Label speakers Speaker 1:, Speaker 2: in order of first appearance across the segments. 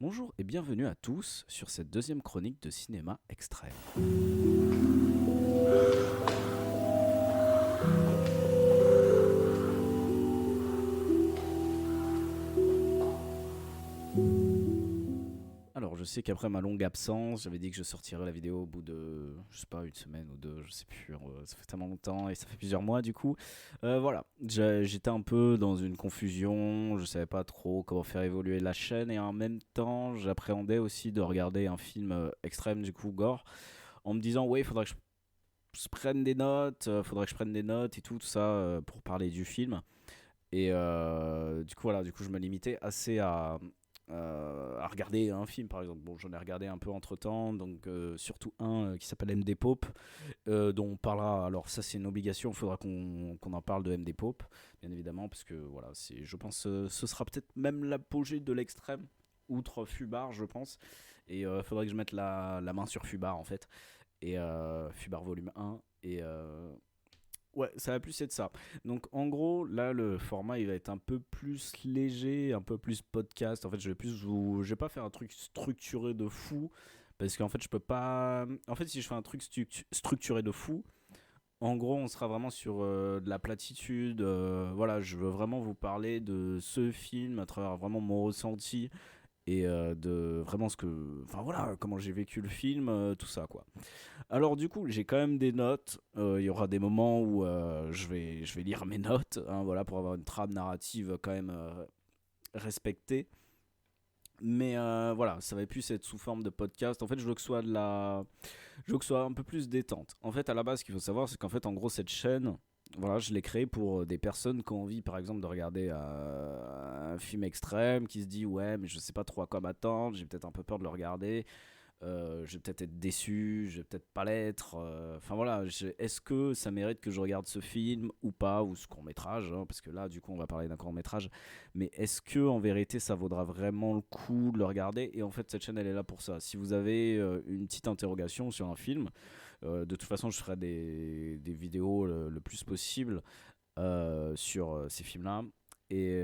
Speaker 1: Bonjour et bienvenue à tous sur cette deuxième chronique de cinéma extrême. Alors je sais qu'après ma longue absence, j'avais dit que je sortirais la vidéo au bout de, je sais pas, une semaine ou deux, je sais plus, ça fait tellement longtemps et ça fait plusieurs mois du coup. Voilà, j'étais un peu dans une confusion, je savais pas trop comment faire évoluer la chaîne et en même temps j'appréhendais aussi de regarder un film extrême du coup gore en me disant ouais il faudrait que je prenne des notes, faudrait que je prenne des notes et tout ça pour parler du film. Et du coup, voilà, du coup, je me limitais assez à regarder un film, par exemple. Bon, j'en ai regardé un peu entre temps, donc surtout un qui s'appelle MD Pope, dont on parlera. Alors, ça, c'est une obligation, il faudra qu'on en parle de MD Pope, bien évidemment, parce que voilà, je pense ce sera peut-être même l'apogée de l'extrême, outre Fubar, je pense. Et il faudrait que je mette la main sur Fubar, en fait. Et Fubar volume 1. Et ouais, ça va plus être ça. Donc en gros, là le format il va être un peu plus léger, un peu plus podcast. En fait, je vais pas faire un truc structuré de fou parce qu'en fait, je peux pas en fait, si je fais un truc structuré de fou, en gros, on sera vraiment sur de la platitude. Voilà, je veux vraiment vous parler de ce film à travers vraiment mon ressenti et de vraiment ce que enfin voilà, comment j'ai vécu le film, tout ça quoi. Alors du coup, j'ai quand même des notes. Il y aura des moments où je vais lire mes notes, hein, voilà, pour avoir une trame narrative quand même respectée. Mais voilà, ça va plus être sous forme de podcast. En fait, je veux que ce soit un peu plus détente. En fait, à la base, ce qu'il faut savoir, c'est qu'en fait, en gros, cette chaîne, voilà, je l'ai créée pour des personnes qui ont envie, par exemple, de regarder un film extrême, qui se dit ouais, mais je sais pas trop à quoi m'attendre, j'ai peut-être un peu peur de le regarder. Je vais peut-être être déçu, je vais peut-être pas l'être. Enfin voilà, est-ce que ça mérite que je regarde ce film ou pas, ou ce court métrage, hein, parce que là, du coup, on va parler d'un court métrage. Mais est-ce que en vérité, ça vaudra vraiment le coup de le regarder? Et en fait, cette chaîne, elle est là pour ça. Si vous avez une petite interrogation sur un film, de toute façon, je ferai des vidéos le plus possible sur ces films-là. Et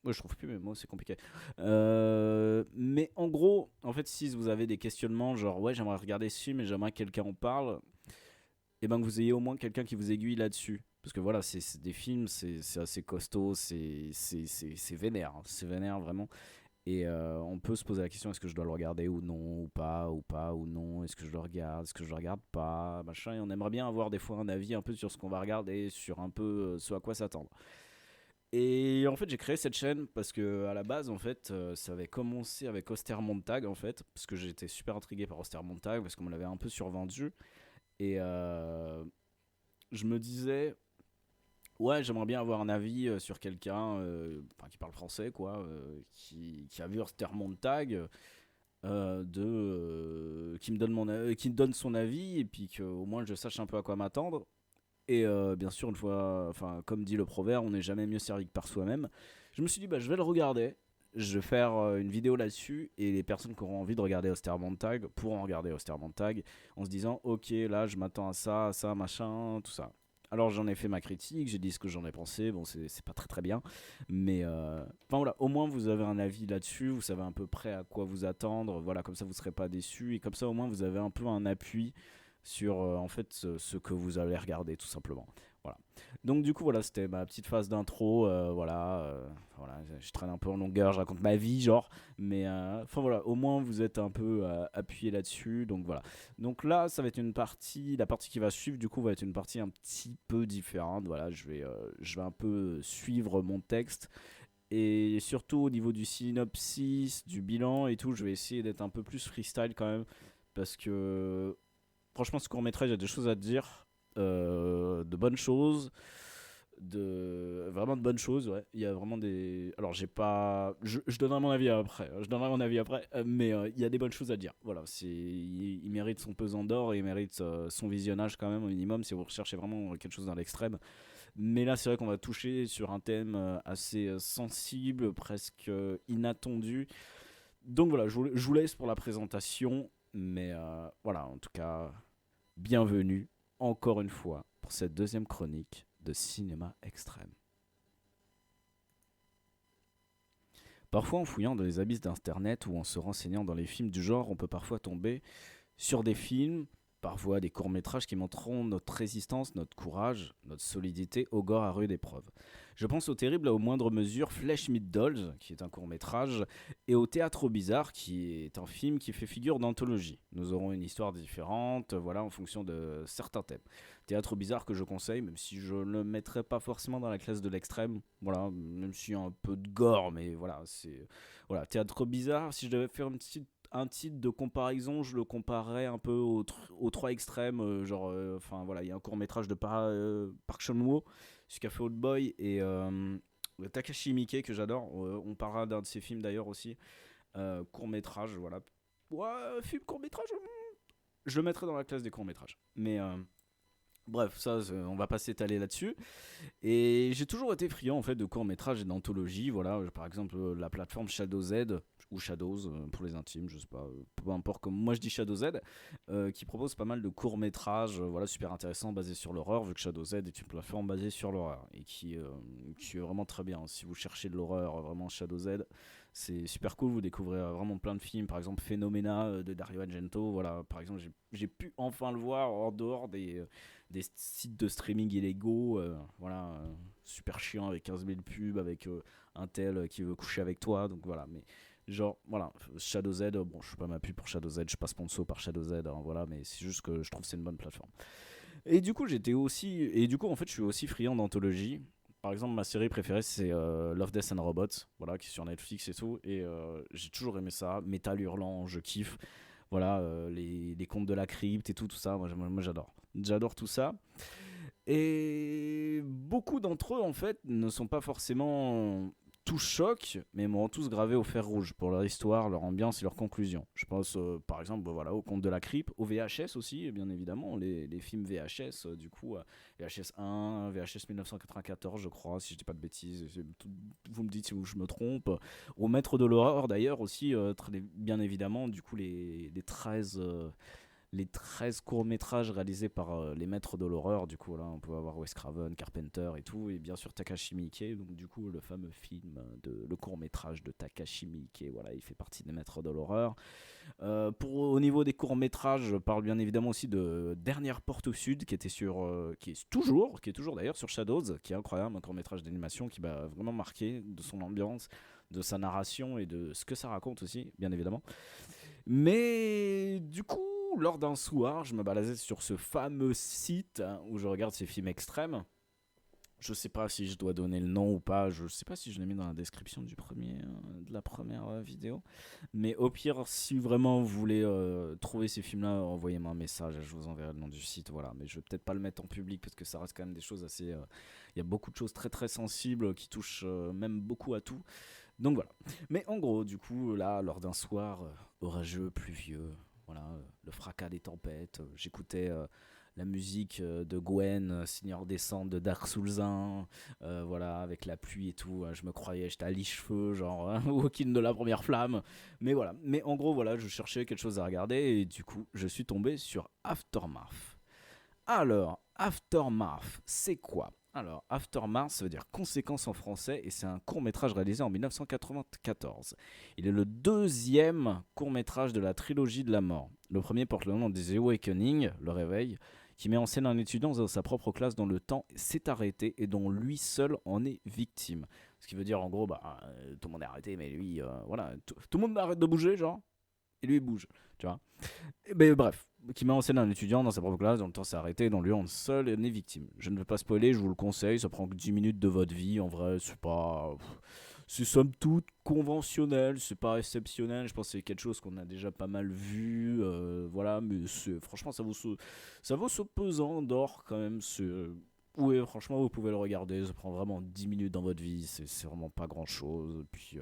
Speaker 1: moi, je trouve plus mes mots, c'est compliqué. Mais en gros, en fait, si vous avez des questionnements, genre ouais, j'aimerais regarder ce film et j'aimerais que quelqu'un en parle, et ben que vous ayez au moins quelqu'un qui vous aiguille là-dessus. Parce que voilà, c'est des films, c'est assez costaud, c'est vénère, hein, c'est vénère vraiment. Et on peut se poser la question est-ce que je dois le regarder ou non, ou pas, ou non, est-ce que je le regarde, est-ce que je le regarde pas, machin. Et on aimerait bien avoir des fois un avis un peu sur ce qu'on va regarder, sur un peu ce à quoi s'attendre. Et en fait, j'ai créé cette chaîne parce que à la base, en fait, ça avait commencé avec Ostermontag, en fait, parce que j'étais super intrigué par Ostermontag parce qu'on me l'avait un peu survendu. Et je me disais, ouais, j'aimerais bien avoir un avis sur quelqu'un, qui parle français, quoi, qui a vu Ostermontag, qui me donne son avis et puis qu'au moins je sache un peu à quoi m'attendre. Et bien sûr, une fois, enfin, comme dit le proverbe, on n'est jamais mieux servi que par soi-même. Je me suis dit, bah, je vais le regarder. Je vais faire une vidéo là-dessus. Et les personnes qui auront envie de regarder Ostermontag pourront regarder Ostermontag en se disant, ok, là, je m'attends à ça, machin, tout ça. Alors j'en ai fait ma critique, j'ai dit ce que j'en ai pensé. Bon, c'est pas très très bien. Mais enfin voilà, au moins vous avez un avis là-dessus. Vous savez à peu près à quoi vous attendre. Voilà, comme ça vous serez pas déçus. Et comme ça, au moins, vous avez un peu un appui sur en fait ce que vous allez regarder tout simplement. Voilà. Donc du coup voilà, c'était ma petite phase d'intro. Voilà, je traîne un peu en longueur, je raconte ma vie genre, mais enfin voilà, au moins vous êtes un peu appuyé là-dessus. Donc voilà. Donc là, ça va être une partie, la partie qui va suivre du coup va être une partie un petit peu différente. Voilà, je vais un peu suivre mon texte. Et surtout au niveau du synopsis, du bilan et tout, je vais essayer d'être un peu plus freestyle quand même. Parce que franchement, ce court métrage, il y a des choses à dire, de bonnes choses, vraiment de bonnes choses. Ouais, il y a vraiment des. Alors, j'ai pas, je donnerai mon avis après. Je donnerai mon avis après, mais il y a des bonnes choses à dire. Voilà, il mérite son pesant d'or et il mérite son visionnage quand même au minimum si vous recherchez vraiment quelque chose dans l'extrême. Mais là, c'est vrai qu'on va toucher sur un thème assez sensible, presque inattendu. Donc voilà, je vous laisse pour la présentation. Mais voilà, en tout cas, bienvenue encore une fois pour cette deuxième chronique de cinéma extrême. Parfois, en fouillant dans les abysses d'internet ou en se renseignant dans les films du genre, on peut parfois tomber sur des films, parfois des courts-métrages qui montreront notre résistance, notre courage, notre solidité au gore à rude épreuve. Je pense au terrible à aux moindres mesures Flesh Meat Dolls, qui est un court-métrage, et au Théâtre au Bizarre, qui est un film qui fait figure d'anthologie. Nous aurons une histoire différente, voilà, en fonction de certains thèmes. Théâtre au Bizarre que je conseille, même si je ne le mettrai pas forcément dans la classe de l'extrême, voilà, même s'il y a un peu de gore, mais voilà, c'est... Voilà, Théâtre au Bizarre, si je devais faire un titre de comparaison, je le comparerais un peu aux trois extrêmes. Enfin voilà, il y a un court métrage de Park Chan-wook, celui qui a fait Old Boy, et Takashi Miike que j'adore. On parlera d'un de ses films d'ailleurs aussi. Court métrage, voilà. Ouais, film court métrage, je le mettrais dans la classe des courts métrages. Mais bref, ça, on va pas s'étaler là-dessus. Et j'ai toujours été friand en fait de courts-métrages et d'anthologies. Voilà, par exemple la plateforme Shadow Z ou Shadows pour les intimes, je sais pas, peu importe. Comme moi je dis Shadow Z, qui propose pas mal de courts-métrages, voilà, super intéressants basés sur l'horreur, vu que Shadow Z est une plateforme basée sur l'horreur et qui est vraiment très bien. Si vous cherchez de l'horreur, vraiment Shadow Z, c'est super cool. Vous découvrez vraiment plein de films, par exemple Phenomena de Dario Argento. Voilà, par exemple, j'ai pu enfin le voir en dehors des sites de streaming illégaux, voilà, super chiant avec 15 000 pubs, avec un tel qui veut coucher avec toi, donc voilà, mais genre, voilà, Shadow Z, bon, je suis pas ma pub pour Shadow Z, je suis pas sponsor par Shadow Z, hein, voilà, mais c'est juste que je trouve que c'est une bonne plateforme. Et du coup, en fait, je suis aussi friand d'anthologie. Par exemple, ma série préférée, c'est Love, Death and Robots, voilà, qui est sur Netflix et tout, et j'ai toujours aimé ça, Métal Hurlant, je kiffe, voilà, les contes de la crypte et tout ça, moi j'adore. J'adore tout ça. Et beaucoup d'entre eux, en fait, ne sont pas forcément tous chocs, mais m'ont tous gravé au fer rouge pour leur histoire, leur ambiance et leur conclusion. Je pense par exemple voilà, au Conte de la Crypte, au VHS aussi, bien évidemment, les films VHS, du coup, VHS 1, VHS 1994, je crois, si je dis pas de bêtises, vous me dites si je me trompe. Au Maître de l'horreur d'ailleurs aussi, bien évidemment, du coup, les 13 les 13 courts-métrages réalisés par les maîtres de l'horreur. Du coup, là, on peut avoir Wes Craven, Carpenter et tout, et bien sûr Takashi Miike. Donc, du coup, le fameux film, le court-métrage de Takashi Miike, voilà, il fait partie des maîtres de l'horreur. Au niveau des courts-métrages, je parle bien évidemment aussi de Dernière Porte au Sud, qui était qui est toujours d'ailleurs sur Shadows, qui est incroyable, un court-métrage d'animation qui m'a vraiment marqué de son ambiance, de sa narration et de ce que ça raconte aussi, bien évidemment. Mais du coup, lors d'un soir, je me baladais sur ce fameux site où je regarde ces films extrêmes. Je sais pas si je dois donner le nom ou pas. Je sais pas si je l'ai mis dans la description de la première vidéo. Mais au pire, si vraiment vous voulez trouver ces films-là, envoyez-moi un message. Je vous enverrai le nom du site. Voilà. Mais je vais peut-être pas le mettre en public parce que ça reste quand même des choses assez. Il y a beaucoup de choses très très sensibles qui touchent même beaucoup à tout. Donc voilà. Mais en gros, du coup, là, lors d'un soir orageux, pluvieux, voilà, le fracas des tempêtes, j'écoutais la musique de Gwen, Seigneur des Cendres de Dark Souls 1, voilà, avec la pluie et tout. Je me croyais, j'étais à liche-feu, genre Walking de la première flamme. Mais voilà. Mais en gros, voilà, je cherchais quelque chose à regarder et du coup, je suis tombé sur Aftermath. Alors, Aftermath, c'est quoi? Alors, Aftermath, ça veut dire conséquence en français et c'est un court-métrage réalisé en 1994. Il est le deuxième court-métrage de la trilogie de la mort. Le premier porte le nom des Awakening, le réveil, qui met en scène un étudiant dans sa propre classe dont le temps s'est arrêté et dont lui seul en est victime. Ce qui veut dire en gros, tout le monde est arrêté, mais lui, voilà, tout le monde arrête de bouger, genre, et lui il bouge, tu vois. Mais bref, qui met en scène un étudiant dans sa propre classe dont le temps s'est arrêté, dont lui en seul est victime. Je ne veux pas spoiler, je vous le conseille, ça prend que 10 minutes de votre vie, en vrai, c'est pas... C'est somme toute conventionnel, c'est pas exceptionnel, je pense que c'est quelque chose qu'on a déjà pas mal vu, voilà, mais franchement ça vaut ce pesant d'or quand même, oui, franchement, vous pouvez le regarder, ça prend vraiment 10 minutes dans votre vie, c'est vraiment pas grand chose. Puis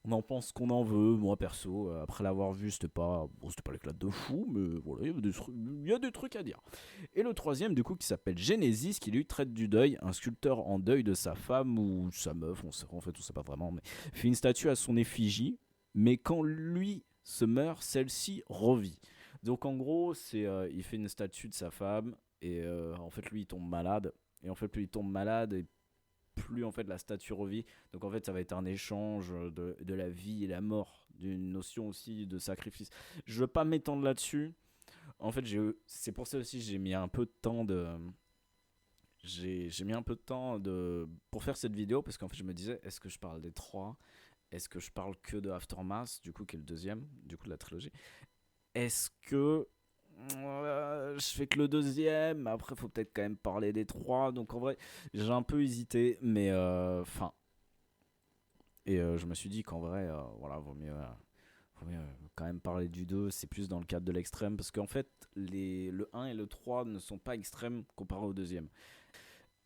Speaker 1: on en pense qu'on en veut. Moi perso, après l'avoir vu, c'était pas l'éclat de fou, mais voilà, il y a des trucs à dire. Et le troisième, du coup, qui s'appelle Genesis, qui lui traite du deuil, un sculpteur en deuil de sa femme ou sa meuf, en fait, on sait pas vraiment, mais fait une statue à son effigie, mais quand lui se meurt, celle-ci revit. Donc en gros, il fait une statue de sa femme, et en fait, lui, il tombe malade. Et en fait, plus il tombe malade, plus en fait la statue revit. Donc en fait, ça va être un échange de la vie et la mort, d'une notion aussi de sacrifice. Je veux pas m'étendre là-dessus. En fait, c'est pour ça aussi que j'ai mis un peu de temps j'ai mis un peu de temps pour faire cette vidéo parce qu'en fait, je me disais, est-ce que je parle des trois? Est-ce que je parle que de Aftermath, du coup, qui est le deuxième, du coup, de la trilogie? Est-ce que je fais que le deuxième? Après, faut peut-être quand même parler des trois. Donc, en vrai, j'ai un peu hésité, mais enfin. Je me suis dit qu'en vrai, voilà, vaut mieux quand même parler du 2. C'est plus dans le cadre de l'extrême. Parce qu'en fait, le 1 et le 3 ne sont pas extrêmes comparé au deuxième.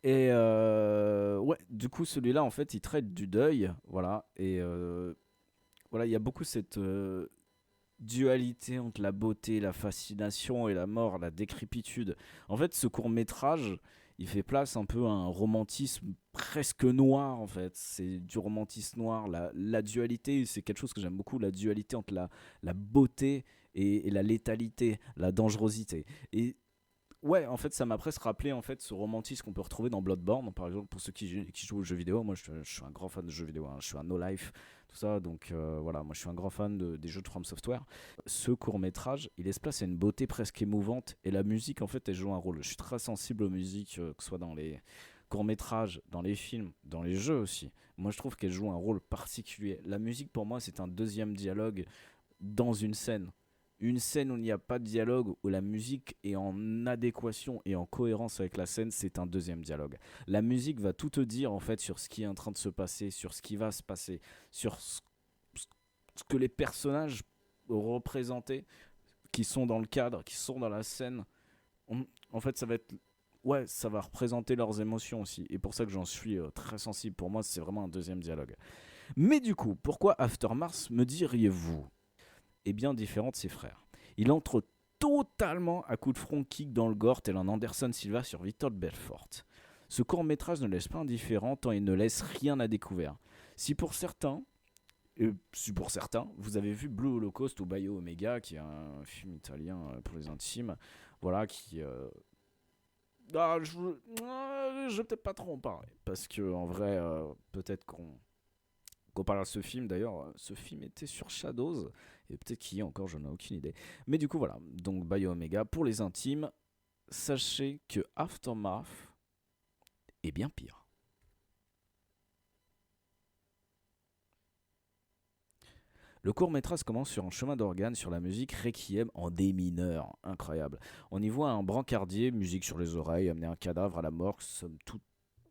Speaker 1: Et ouais, du coup, celui-là, en fait, il traite du deuil. Voilà. Et voilà, il y a beaucoup cette dualité entre la beauté, la fascination et la mort, la décrépitude. En fait, ce court-métrage, il fait place un peu à un romantisme presque noir, en fait. C'est du romantisme noir. La dualité, c'est quelque chose que j'aime beaucoup, la dualité entre la beauté et la létalité, la dangerosité. Et ouais, en fait, ça m'a presque rappelé en fait ce romantisme qu'on peut retrouver dans Bloodborne, par exemple, pour ceux qui jouent aux jeux vidéo. Moi, je suis un grand fan de jeux vidéo, hein. Je suis un no life, tout ça. Donc voilà, moi, je suis un grand fan des jeux de From Software. Ce court métrage, il laisse place à une beauté presque émouvante, et la musique, en fait, elle joue un rôle. Je suis très sensible aux musiques, que ce soit dans les courts métrages, dans les films, dans les jeux aussi. Moi, je trouve qu'elle joue un rôle particulier. La musique, pour moi, c'est un deuxième dialogue dans une scène. Une scène où il n'y a pas de dialogue, où la musique est en adéquation et en cohérence avec la scène, c'est un deuxième dialogue. La musique va tout te dire en fait sur ce qui est en train de se passer, sur ce qui va se passer, sur ce que les personnages représentés, qui sont dans le cadre, qui sont dans la scène, en fait ça va être... Ouais, ça va représenter leurs émotions aussi. Et pour ça que j'en suis très sensible. Pour moi, c'est vraiment un deuxième dialogue. Mais du coup, pourquoi Aftermath, me diriez-vous? Est bien différent de ses frères. Il entre totalement à coups de front kick dans le gore tel un Anderson Silva sur Victor Belfort. Ce court-métrage ne laisse pas indifférent tant il ne laisse rien à découvert. Si pour certains, vous avez vu Blue Holocaust ou Bio Omega, qui est un film italien pour les intimes, voilà, qui... je vais peut-être pas trop en parler, parce que en vrai, peut-être qu'on parle de ce film. D'ailleurs, ce film était sur Shadows, et peut-être qu'il y est encore, je n'ai aucune idée. Mais du coup, voilà. Donc, Bio Omega, pour les intimes, sachez que Aftermath est bien pire. Le court-métrage commence sur un chemin d'organe sur la musique Requiem en D mineur. Incroyable. On y voit un brancardier, musique sur les oreilles, amener un cadavre à la morgue, somme toute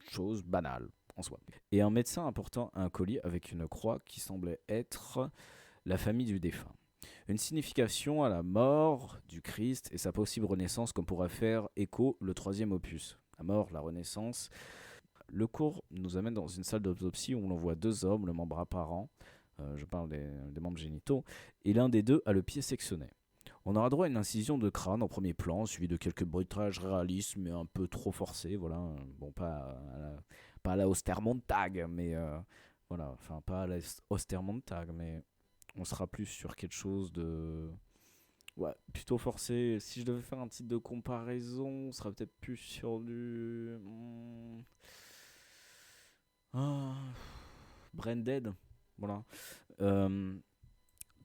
Speaker 1: chose banale en soi. Et un médecin apportant un colis avec une croix qui semblait être la famille du défunt. Une signification à la mort du Christ et sa possible renaissance, comme pourrait faire écho le troisième opus. La mort, la renaissance. Le cours nous amène dans une salle d'autopsie où l'on voit deux hommes, le membre apparent, je parle des membres génitaux, et l'un des deux a le pied sectionné. On aura droit à une incision de crâne en premier plan, suivi de quelques bruitages réalistes, mais un peu trop forcés, voilà. Bon, pas à la Ostermontag, mais voilà, enfin pas à la Ostermontag, mais on sera plus sur quelque chose de... Ouais, plutôt forcé. Si je devais faire un titre de comparaison, on sera peut-être plus sur du... Branded, voilà. Euh,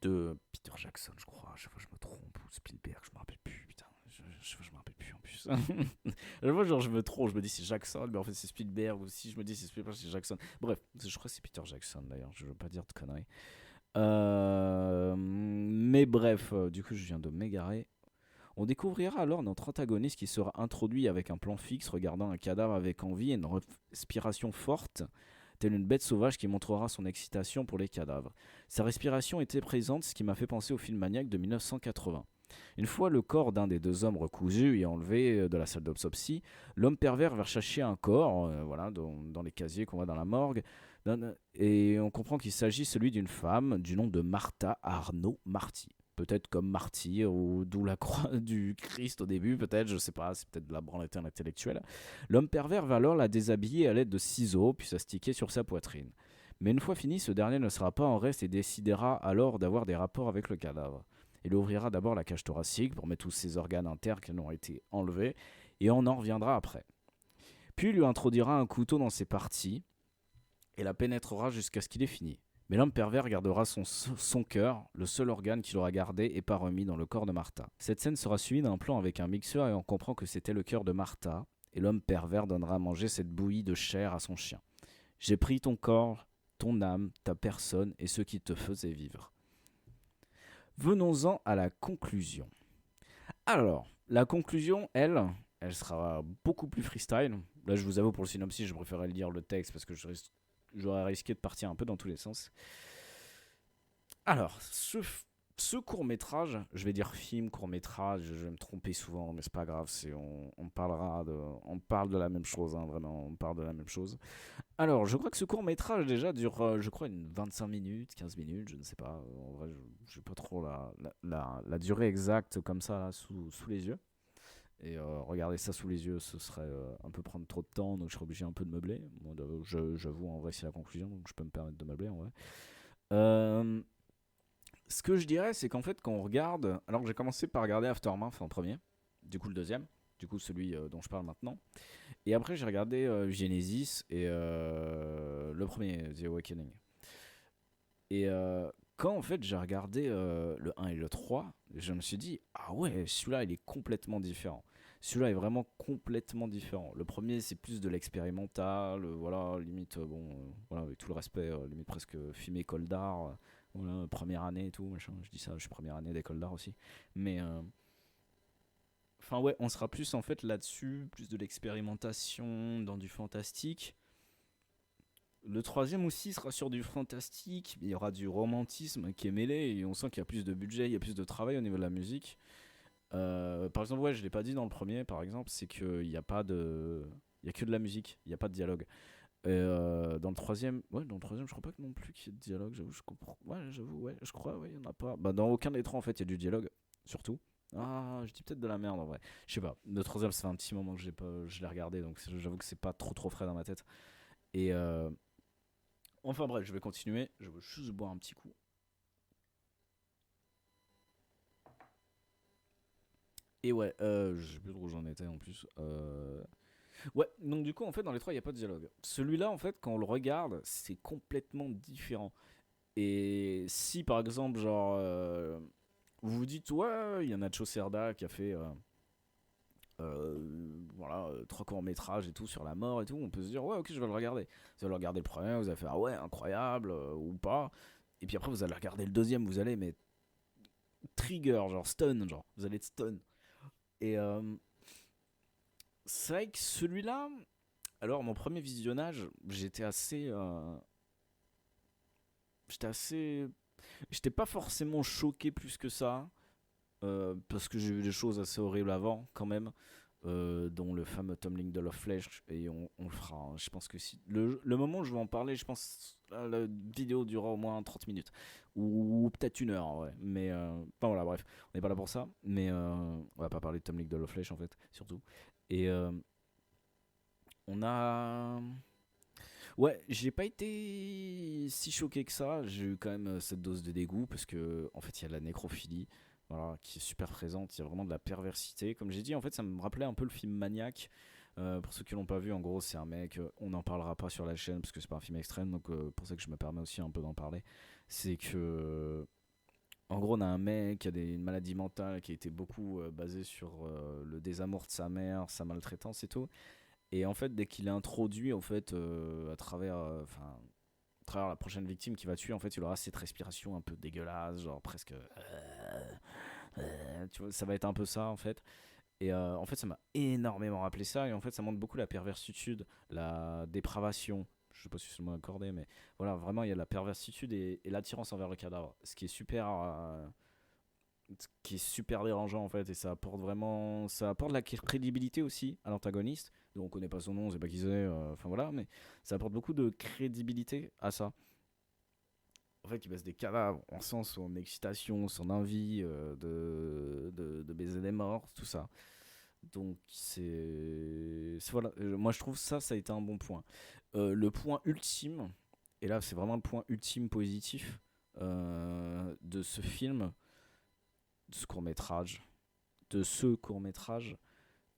Speaker 1: de Peter Jackson, je crois. À chaque fois, je me trompe. Ou Spielberg, je me rappelle plus. Putain, je me rappelle plus en plus. À chaque fois, genre, je me trompe. Je me dis c'est Jackson, mais en fait, c'est Spielberg. Ou si je me dis c'est Spielberg, c'est Jackson. Bref, je crois que c'est Peter Jackson d'ailleurs. Je veux pas dire de conneries. Mais bref, du coup, je viens de m'égarer. On découvrira alors notre antagoniste qui sera introduit avec un plan fixe, regardant un cadavre avec envie et une respiration forte, telle une bête sauvage qui montrera son excitation pour les cadavres. Sa respiration était présente, ce qui m'a fait penser au film Maniac de 1980. Une fois le corps d'un des deux hommes recousu et enlevé de la salle d'autopsie, l'homme pervers va chercher un corps, voilà, dans les casiers qu'on voit dans la morgue, et on comprend qu'il s'agit celui d'une femme du nom de Martha Arnaud Marty. Peut-être comme martyr, ou d'où la croix du Christ au début, peut-être, je sais pas, c'est peut-être de la branlette intellectuelle. L'homme pervers va alors la déshabiller à l'aide de ciseaux, puis s'astiquer sur sa poitrine. Mais une fois fini, ce dernier ne sera pas en reste et décidera alors d'avoir des rapports avec le cadavre. Il ouvrira d'abord la cage thoracique pour mettre tous ses organes internes qui ont été enlevés, et on en reviendra après. Puis il lui introduira un couteau dans ses parties et la pénétrera jusqu'à ce qu'il ait fini. Mais l'homme pervers gardera son cœur, le seul organe qu'il aura gardé et pas remis dans le corps de Martha. Cette scène sera suivie d'un plan avec un mixeur et on comprend que c'était le cœur de Martha, et l'homme pervers donnera à manger cette bouillie de chair à son chien. J'ai pris ton corps, ton âme, ta personne et ce qui te faisait vivre. Venons-en à la conclusion. Alors, la conclusion, elle sera beaucoup plus freestyle. Là, je vous avoue, pour le synopsis, je préférais lire le texte parce que j'aurais risqué de partir un peu dans tous les sens. Alors, ce court-métrage, je vais dire film, court-métrage, je vais me tromper souvent, mais c'est pas grave, on parle de la même chose, hein, vraiment, on parle de la même chose. Alors, je crois que ce court-métrage déjà dure, je crois, 25 minutes, 15 minutes, je ne sais pas, en vrai, je n'ai pas trop la durée exacte comme ça là, sous les yeux. Et regarder ça sous les yeux, ce serait un peu prendre trop de temps, donc je serais obligé un peu de meubler. Bon, j'avoue, en vrai, c'est la conclusion, donc je peux me permettre de meubler en vrai. Ce que je dirais, c'est qu'en fait, quand on regarde. Alors, j'ai commencé par regarder Aftermath en premier, du coup, le deuxième, du coup, celui dont je parle maintenant. Et après, j'ai regardé Genesis et le premier, The Awakening. Et quand en fait j'ai regardé le 1 et le 3, je me suis dit, ah ouais, celui-là il est complètement différent. Celui-là est vraiment complètement différent. Le premier c'est plus de l'expérimental, voilà, limite, bon, voilà, avec tout le respect, limite presque film école d'art, voilà, première année et tout, machin. Je dis ça, je suis première année d'école d'art aussi. Mais, enfin ouais, on sera plus en fait là-dessus, plus de l'expérimentation, dans du fantastique. Le troisième aussi sera sur du fantastique, il y aura du romantisme qui est mêlé et on sent qu'il y a plus de budget, il y a plus de travail au niveau de la musique. Par exemple, ouais, je l'ai pas dit dans le premier, par exemple, c'est qu'il n'y a pas de, il y a que de la musique, il n'y a pas de dialogue. Et dans le troisième, ouais, dans le troisième, je crois pas que non plus qu'il y ait de dialogue. J'avoue, je comprends. Ouais, j'avoue, ouais, je crois, ouais, il y en a pas. Bah, dans aucun des trois, en fait, il y a du dialogue, surtout. Ah, je dis peut-être de la merde en vrai. Je sais pas. Le troisième, ça fait un petit moment que je l'ai regardé, donc j'avoue que c'est pas trop frais dans ma tête. Et enfin bref, je vais continuer. Je veux juste boire un petit coup. Et ouais, je sais plus trop où j'en étais en plus. Ouais, donc du coup, en fait, dans les trois, il n'y a pas de dialogue. Celui-là, en fait, quand on le regarde, c'est complètement différent. Et si, par exemple, genre, vous vous dites, ouais, il y a Nacho Cerda qui a fait, voilà, trois courts-métrages et tout sur la mort et tout, on peut se dire, ouais, ok, je vais le regarder. Vous allez regarder le premier, vous allez faire, ah ouais, incroyable, ou pas. Et puis après, vous allez regarder le deuxième, vous allez, mais trigger, genre stun, genre, vous allez être stun. Et c'est vrai que celui-là, alors mon premier visionnage, j'étais assez, j'étais pas forcément choqué plus que ça, parce que j'ai vu des choses assez horribles avant quand même. Dont le fameux Tumbling de Love Flesh et on le fera, hein. Je pense que si le moment où je vais en parler, je pense la vidéo durera au moins 30 minutes ou peut-être une heure en vrai, mais enfin voilà, bref, on n'est pas là pour ça, mais on va pas parler de Tumbling de Love Flesh en fait, surtout. Et on a, ouais, j'ai pas été si choqué que ça. J'ai eu quand même cette dose de dégoût parce que en fait il y a de la nécrophilie, voilà, qui est super présente. Il y a vraiment de la perversité. Comme j'ai dit, en fait, ça me rappelait un peu le film Maniac. Pour ceux qui l'ont pas vu, en gros, c'est un mec. On n'en parlera pas sur la chaîne parce que c'est pas un film extrême, donc pour ça que je me permets aussi un peu d'en parler. C'est que en gros, on a un mec qui a une maladie mentale qui a été beaucoup basée sur le désamour de sa mère, sa maltraitance et tout. Et en fait, dès qu'il est introduit, en fait, à travers la prochaine victime qu'il va tuer, en fait, il aura cette respiration un peu dégueulasse, genre presque. Tu vois, ça va être un peu ça, en fait. Et en fait, ça m'a énormément rappelé ça. Et en fait, ça montre beaucoup la perversitude, la dépravation. Je sais pas si c'est le mot accordé, mais voilà, vraiment, il y a la perversitude et l'attirance envers le cadavre. Ce qui est super dérangeant en fait, et ça apporte de la crédibilité aussi à l'antagoniste, donc on connaît pas son nom, on sait pas qui c'est, enfin voilà, mais ça apporte beaucoup de crédibilité à ça. En fait, il baisse des cadavres, on sent son excitation, son envie de baiser des morts, tout ça. Donc voilà, moi je trouve ça a été un bon point. Le point ultime, et là c'est vraiment le point ultime positif de ce film, de ce court métrage,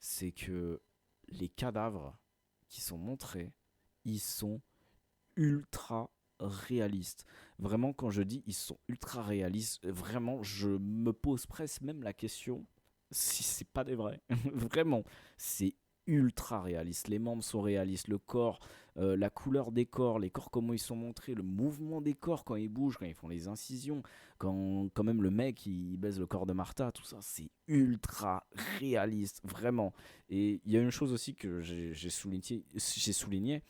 Speaker 1: c'est que les cadavres qui sont montrés, ils sont ultra réalistes. Vraiment, quand je dis ils sont ultra réalistes, vraiment, je me pose presque même la question si c'est pas des vrais. Vraiment, c'est ultra réaliste. Les membres sont réalistes, le corps, la couleur des corps, les corps comment ils sont montrés, le mouvement des corps quand ils bougent, quand ils font les incisions, quand même le mec il baise le corps de Martha, tout ça, c'est ultra réaliste, vraiment. Et il y a une chose aussi que j'ai souligné,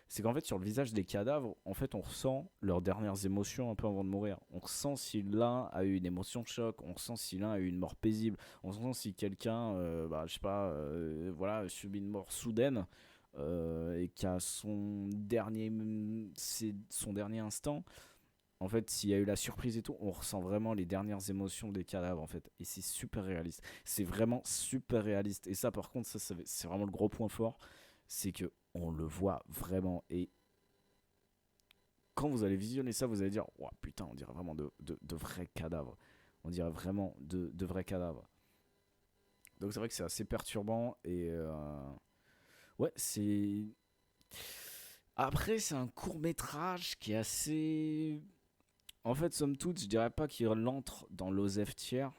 Speaker 1: c'est qu'en fait sur le visage des cadavres, en fait on ressent leurs dernières émotions un peu avant de mourir. On ressent si l'un a eu une émotion de choc, on ressent si l'un a eu une mort paisible, on ressent si quelqu'un, je sais pas, voilà, subit une mort soudaine et qu'à son dernier instant, en fait, s'il y a eu la surprise et tout, on ressent vraiment les dernières émotions des cadavres en fait. Et c'est super réaliste. C'est vraiment super réaliste. Et ça, par contre, ça, c'est vraiment le gros point fort. C'est que on le voit vraiment. Et quand vous allez visionner ça, vous allez dire, ouah, putain, on dirait vraiment de vrais cadavres. On dirait vraiment de vrais cadavres. Donc c'est vrai que c'est assez perturbant. Et ouais, c'est. Après, c'est un court métrage qui est assez. En fait, somme toute, je dirais pas qu'il entre dans l'OSEF tiers,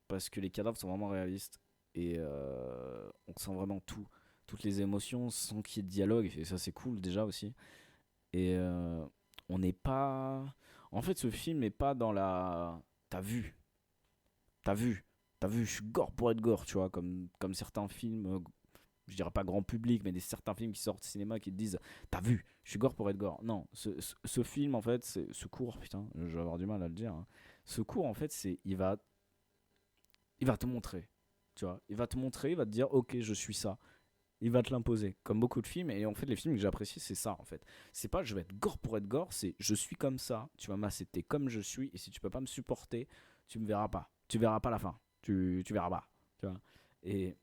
Speaker 1: parce que les cadavres sont vraiment réalistes. Et on sent vraiment tout. Toutes les émotions sans qu'il y ait de dialogue. Et ça, c'est cool déjà aussi. Et on n'est pas. En fait, ce film n'est pas dans la. T'as vu, t'as vu, t'as vu, je suis gore pour être gore, tu vois, comme certains films, je dirais pas grand public, mais certains films qui sortent au cinéma qui te disent t'as vu, je suis gore pour être gore. Non, ce film, en fait, ce court, putain, je vais avoir du mal à le dire, hein. Ce court, en fait, il va te montrer, tu vois, il va te montrer, il va te dire ok, je suis ça. Il va te l'imposer, comme beaucoup de films. Et en fait, les films que j'apprécie, c'est ça, en fait. C'est pas je vais être gore pour être gore, c'est je suis comme ça, tu vas m'accepter comme je suis, et si tu peux pas me supporter, tu me verras pas. Tu verras pas la fin. Tu verras pas. Tu vois. Et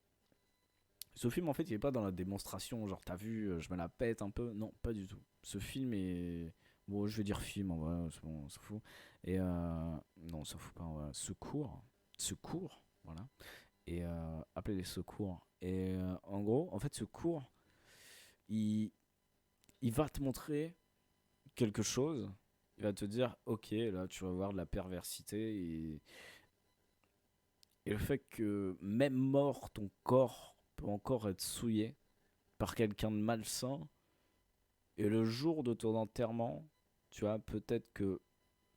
Speaker 1: ce film, en fait, il est pas dans la démonstration, genre, t'as vu, je me la pète un peu. Non, pas du tout. Ce film est. Bon, je vais dire film, en vrai, c'est bon, on s'en fout. Et non, on s'en fout pas, en vrai. Secours, voilà. Et appeler les secours. Et en gros, en fait, ce cours, il, il va te montrer quelque chose. Il va te dire, ok, là, tu vas voir de la perversité et le fait que même mort, ton corps peut encore être souillé par quelqu'un de malsain. Et le jour de ton enterrement, tu vois, peut-être que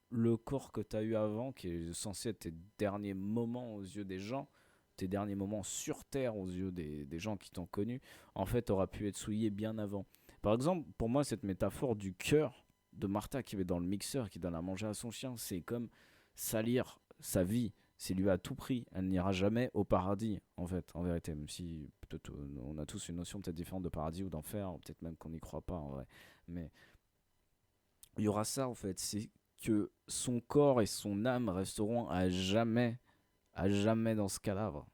Speaker 1: le corps que tu as eu avant, qui est censé être tes derniers moments aux yeux des gens, tes derniers moments sur Terre aux yeux des gens qui t'ont connu, en fait, aura pu être souillé bien avant. Par exemple, pour moi, cette métaphore du cœur de Martha qui va dans le mixeur, qui donne à manger à son chien, c'est comme salir sa vie. C'est lui à tout prix. Elle n'ira jamais au paradis, en fait, en vérité. Même si peut-être on a tous une notion peut-être différente de paradis ou d'enfer, peut-être même qu'on n'y croit pas en vrai. Mais il y aura ça, en fait. C'est que son corps et son âme resteront à jamais dans ce cadavre.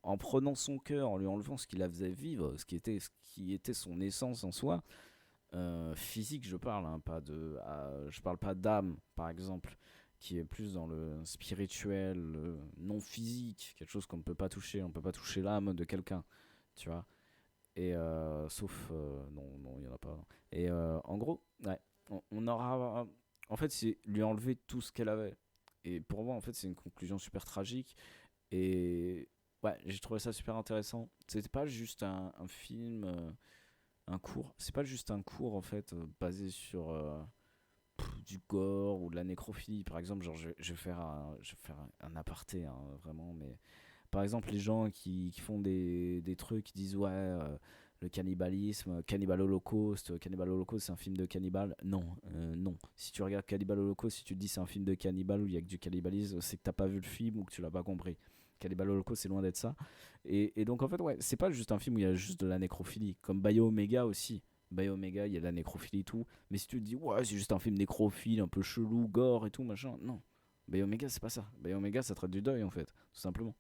Speaker 1: En prenant son cœur, en lui enlevant ce qui la faisait vivre, ce qui était son essence en soi, physique je parle, hein, je parle pas d'âme par exemple, qui est plus dans le spirituel, non physique, quelque chose qu'on ne peut pas toucher, on ne peut pas toucher l'âme de quelqu'un, tu vois. Et sauf, non, non, il y en a pas. Et en gros, ouais, on aura, en fait, c'est lui enlever tout ce qu'elle avait. Et pour moi, en fait, c'est une conclusion super tragique. Et ouais, j'ai trouvé ça super intéressant. C'était pas juste un film, un cours. C'est pas juste un cours en fait basé sur du gore ou de la nécrophilie. Par exemple, genre je vais faire un aparté, hein, vraiment. Mais par exemple, les gens qui font des trucs, qui disent ouais. Le cannibalisme, Cannibal Holocaust, c'est un film de cannibale. Non, non. Si tu regardes Cannibal Holocaust, si tu te dis c'est un film de cannibale où il y a que du cannibalisme, c'est que t'as pas vu le film ou que tu l'as pas compris. Cannibal Holocaust, c'est loin d'être ça. Et donc, en fait, ouais, c'est pas juste un film où il y a juste de la nécrophilie. Comme Bio Omega aussi. Bio Omega, il y a de la nécrophilie et tout. Mais si tu te dis, ouais, c'est juste un film nécrophile, un peu chelou, gore et tout, machin. Non. Bio Omega, c'est pas ça. Bio Omega, ça traite du deuil, en fait, tout simplement.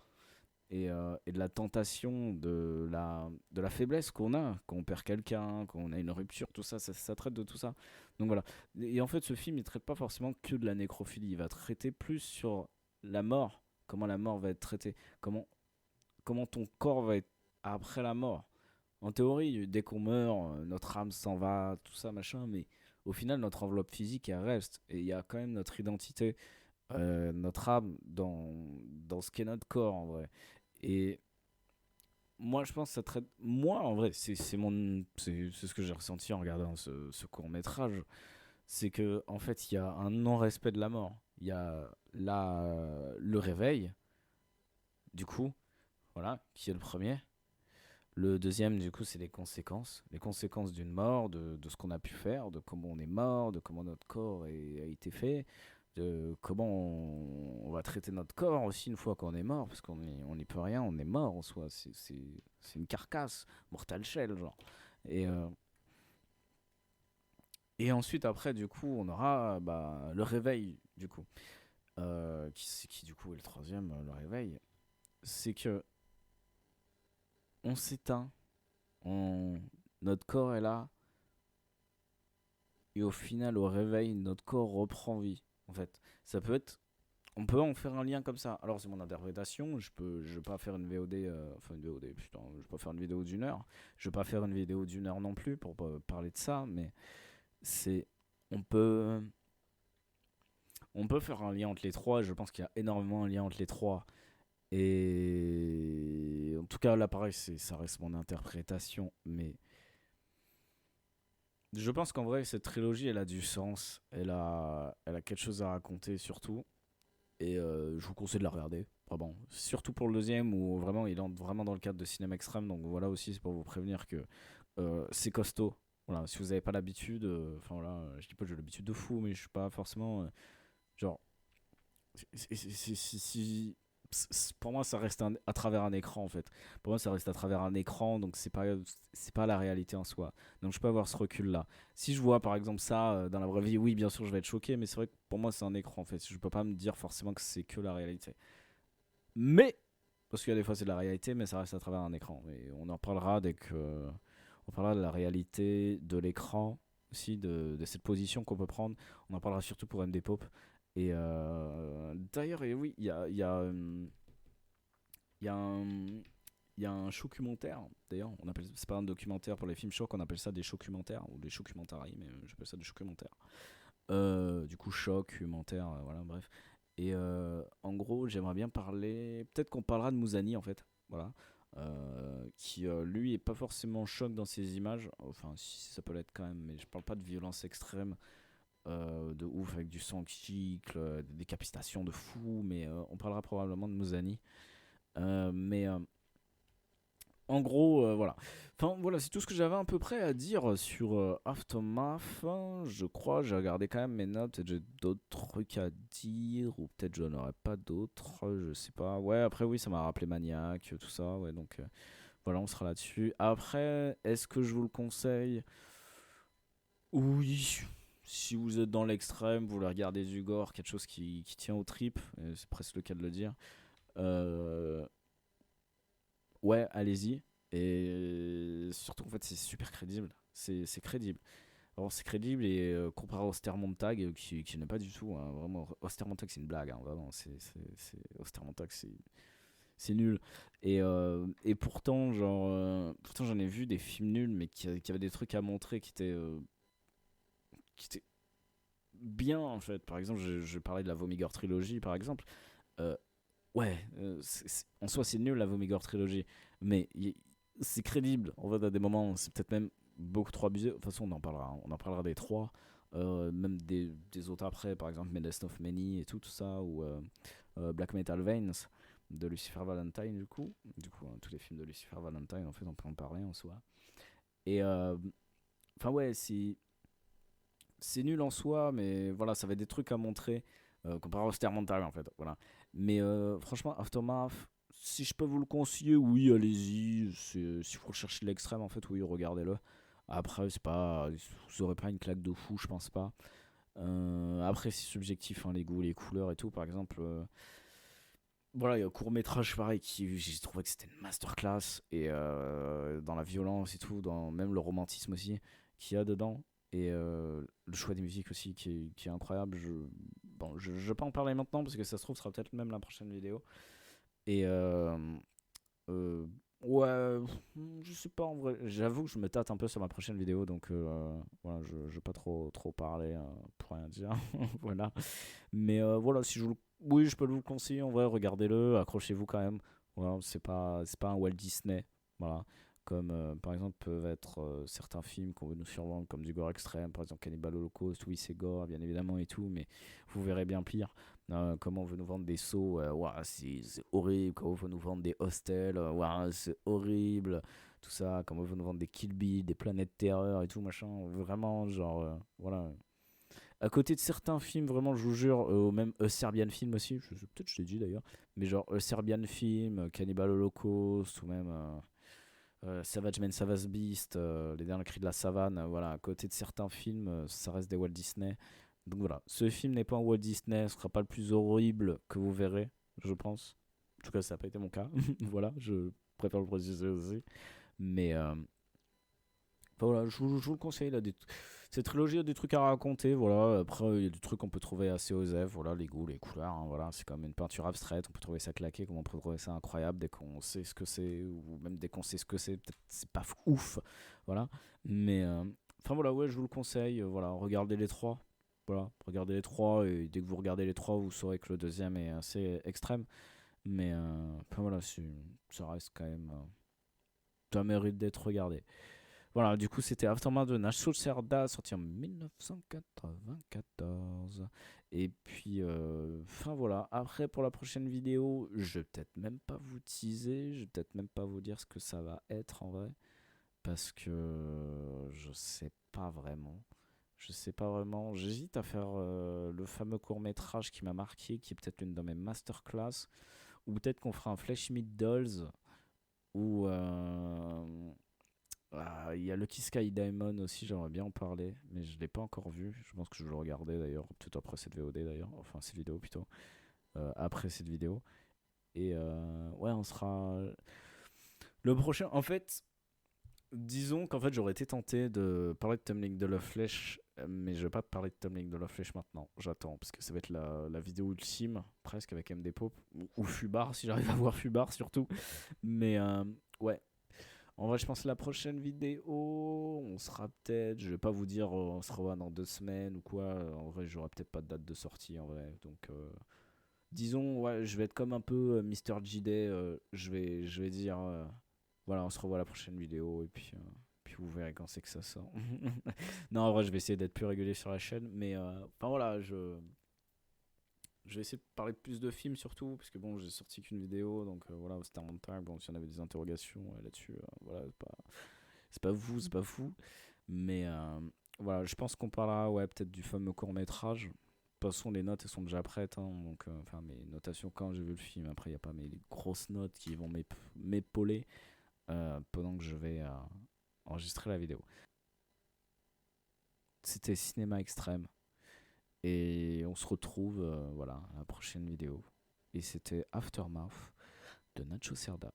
Speaker 1: Et de la tentation, de la faiblesse qu'on a, quand on perd quelqu'un, quand on a une rupture, tout ça, ça traite de tout ça. Donc voilà. Et en fait, ce film, il traite pas forcément que de la nécrophilie. Il va traiter plus sur la mort, comment la mort va être traitée, comment ton corps va être après la mort. En théorie, dès qu'on meurt, notre âme s'en va, tout ça, machin, mais au final, notre enveloppe physique, elle reste. Et il y a quand même notre identité, notre âme dans ce qu'est notre corps, en vrai. Et moi, je pense que ça traite. Moi, en vrai, c'est ce que j'ai ressenti en regardant ce court-métrage. C'est que, en fait, il y a un non-respect de la mort. Il y a le réveil, du coup, voilà, qui est le premier. Le deuxième, du coup, c'est les conséquences. Les conséquences d'une mort, de ce qu'on a pu faire, de comment on est mort, de comment notre corps a été fait, de comment on va traiter notre corps aussi une fois qu'on est mort, parce on n'y peut rien, on est mort en soi. C'est une carcasse, mortal shell, genre. Et, euh, et ensuite, après, du coup, on aura le réveil, du coup. Qui, du coup, est le troisième, le réveil. C'est que on s'éteint, on... notre corps est là, et au final, au réveil, notre corps reprend vie. En fait, ça peut être. On peut en faire un lien comme ça. Alors, c'est mon interprétation. Je vais pas faire une VOD. Enfin, une VOD, putain. Je vais pas faire une vidéo d'1 heure. Je vais pas faire une vidéo d'1 heure non plus pour parler de ça. Mais c'est. On peut. On peut faire un lien entre les trois. Je pense qu'il y a énormément un lien entre les trois. Et. En tout cas, là, pareil, ça reste mon interprétation. Mais. Je pense qu'en vrai, cette trilogie, elle a du sens. Elle a quelque chose à raconter, surtout. Et je vous conseille de la regarder. Vraiment. Surtout pour le deuxième où vraiment il entre vraiment dans le cadre de cinéma extrême. Donc voilà aussi, c'est pour vous prévenir que c'est costaud. Voilà, si vous n'avez pas l'habitude, enfin voilà, je dis pas que j'ai l'habitude de fou, mais je suis pas forcément. Genre, pour moi, ça reste à travers un écran en fait. Pour moi, ça reste à travers un écran, donc c'est pas la réalité en soi. Donc je peux avoir ce recul là. Si je vois par exemple ça dans la vraie vie, oui, bien sûr, je vais être choqué, mais c'est vrai que pour moi, c'est un écran en fait. Je peux pas me dire forcément que c'est que la réalité. Mais parce qu'il y a des fois c'est de la réalité, mais ça reste à travers un écran. Et on en parlera dès que on parlera de la réalité de l'écran aussi, de cette position qu'on peut prendre. On en parlera surtout pour MD Pop. Et d'ailleurs, et oui, il y a un, il y a un documentaire. D'ailleurs, c'est pas un documentaire pour les films chocs, on appelle ça des documentaires ou des documentaires, mais j'appelle ça des documentaires. Du coup, choc, humentaire, voilà, bref. Et en gros, j'aimerais bien parler. Peut-être qu'on parlera de Mouzani en fait. Voilà. Qui lui est pas forcément choc dans ses images. Enfin, si ça peut l'être quand même, mais je parle pas de violence extrême de ouf avec du sang qui gicle, des décapitations de fou. Mais on parlera probablement de Mouzani. Mais en gros, voilà. Enfin, voilà, c'est tout ce que j'avais à peu près à dire sur Aftermath. Je crois, j'ai regardé quand même mes notes. Peut-être j'ai d'autres trucs à dire, ou peut-être j'en aurais pas d'autres. Je sais pas. Ouais, après, oui, ça m'a rappelé Maniac, tout ça. Ouais, donc voilà, on sera là-dessus. Après, est-ce que je vous le conseille? Oui. Si vous êtes dans l'extrême, vous voulez regarder du gore, quelque chose qui tient aux tripes, c'est presque le cas de le dire. Euh, ouais, allez-y. Et surtout, en fait, c'est super crédible. C'est crédible. Alors, c'est crédible et comparé à Ostermontag, qui n'est pas du tout, hein, vraiment, Ostermontag, c'est une blague, hein, vraiment. Ostermontag, c'est nul. Et pourtant, genre, pourtant, j'en ai vu des films nuls, mais qui avaient des trucs à montrer qui étaient bien, en fait. Par exemple, je parlais de la Vomigor trilogie, par exemple. Euh, Ouais, en soi c'est nul la Vomigor trilogie, mais c'est crédible. En fait, à des moments, c'est peut-être même beaucoup trop abusé. De toute façon, on en parlera des trois, même des autres après, par exemple Medest of Many et tout ça, ou Black Metal Veins de Lucifer Valentine, du coup, tous les films de Lucifer Valentine, en fait, on peut en parler en soi. Et enfin, ouais, c'est nul en soi, mais voilà, ça avait des trucs à montrer comparé au Stermental en fait. Voilà. Mais franchement, Aftermath, si je peux vous le conseiller, oui, allez-y. Si vous recherchez l'extrême, en fait, oui, regardez-le. Après, c'est pas, vous aurez pas une claque de fou, je pense pas. Après, c'est subjectif, hein, les goûts, les couleurs et tout. Par exemple, voilà, il y a un court métrage pareil qui j'ai trouvé que c'était une masterclass et dans la violence et tout, dans même le romantisme aussi qu'il y a dedans et le choix des musiques aussi qui est incroyable. Bon, je vais pas en parler maintenant parce que ça se trouve, ce sera peut-être même la prochaine vidéo. Et euh, Ouais, je sais pas en vrai. J'avoue que je me tâte un peu sur ma prochaine vidéo, donc voilà, je vais pas trop parler pour rien dire. Voilà. Mais voilà, si je vous oui, je peux vous le conseiller en vrai, regardez-le, accrochez-vous quand même. Voilà, c'est pas un Walt Disney. Voilà. Comme par exemple peuvent être certains films qu'on veut nous survendre, comme du gore extrême, par exemple Cannibal Holocaust, oui c'est gore bien évidemment et tout, mais vous verrez bien pire. Comment on veut nous vendre des sauts, ouah, c'est horrible. Comment on veut nous vendre des hostels, ouah, c'est horrible. Tout ça, comment on veut nous vendre des Kill Bill, des Planètes Terreur et tout machin. Vraiment, genre, voilà. À côté de certains films, vraiment, je vous jure, même Serbian Film aussi, peut-être je t'ai dit d'ailleurs, mais genre Serbian Film, Cannibal Holocaust, ou même Savage Man, Savage Beast, Les Derniers Cris de la Savane, voilà, à côté de certains films, ça reste des Walt Disney. Donc voilà, ce film n'est pas un Walt Disney, ce sera pas le plus horrible que vous verrez, je pense. En tout cas, ça n'a pas été mon cas, voilà, je préfère le préciser aussi. Mais enfin, voilà, je vous le conseille, là, cette trilogie a des trucs à raconter, voilà. Après, il y a des trucs qu'on peut trouver assez osef, voilà, les goûts, les couleurs, hein, voilà. C'est comme une peinture abstraite, on peut trouver ça claqué, comme on peut trouver ça incroyable dès qu'on sait ce que c'est, ou même dès qu'on sait ce que c'est, peut-être c'est pas ouf, voilà. Mais, enfin voilà, ouais, je vous le conseille, voilà, regardez les trois, voilà, regardez les trois, et dès que vous regardez les trois, vous saurez que le deuxième est assez extrême. Mais, enfin voilà, ça reste quand même, ça mérite d'être regardé. Voilà, du coup, c'était Aftermath de Nacho Cerda, sorti en 1994. Et puis, enfin voilà. Après, pour la prochaine vidéo, je vais peut-être même pas vous teaser, je vais peut-être même pas vous dire ce que ça va être en vrai. Parce que je sais pas vraiment. Je sais pas vraiment. J'hésite à faire le fameux court-métrage qui m'a marqué, qui est peut-être l'une de mes masterclass. Ou peut-être qu'on fera un Flesh Meat Dolls. Ou il y a Lucky Sky Diamond aussi, j'aimerais bien en parler, mais je l'ai pas encore vu. Je pense que je vais le regarder d'ailleurs, peut-être après cette VOD d'ailleurs, enfin cette vidéo plutôt, après cette vidéo. Et ouais, on sera. Le prochain, en fait, disons qu'en fait j'aurais été tenté de parler de Tumbling de Love Flesh, mais je vais pas te parler de Tumbling de Love Flesh maintenant. J'attends, parce que ça va être la vidéo ultime, presque avec MD Pope, ou Fubar, si j'arrive à voir Fubar surtout. Mais ouais, en vrai, je pense que la prochaine vidéo, on sera peut-être, je vais pas vous dire on se revoit dans 2 semaines ou quoi. En vrai, j'aurai peut-être pas de date de sortie en vrai. Donc, disons, ouais, je vais être comme un peu Mr. J-Day. Je vais dire, voilà, on se revoit à la prochaine vidéo et puis vous verrez quand c'est que ça sort. Non, en vrai, je vais essayer d'être plus régulier sur la chaîne. Mais, enfin voilà, je vais essayer de parler plus de films surtout, parce que bon, j'ai sorti qu'une vidéo, donc voilà, c'était un montage. Bon, si on avait des interrogations là-dessus, voilà, c'est pas vous, c'est pas fou. Mais voilà, je pense qu'on parlera, ouais, peut-être du fameux court-métrage. De toute façon, les notes elles sont déjà prêtes, hein, donc enfin mes notations quand j'ai vu le film. Après, il n'y a pas mes grosses notes qui vont m'épauler pendant que je vais enregistrer la vidéo. C'était Cinéma Extrême. Et on se retrouve voilà, à la prochaine vidéo. Et c'était Aftermath de Nacho Cerda.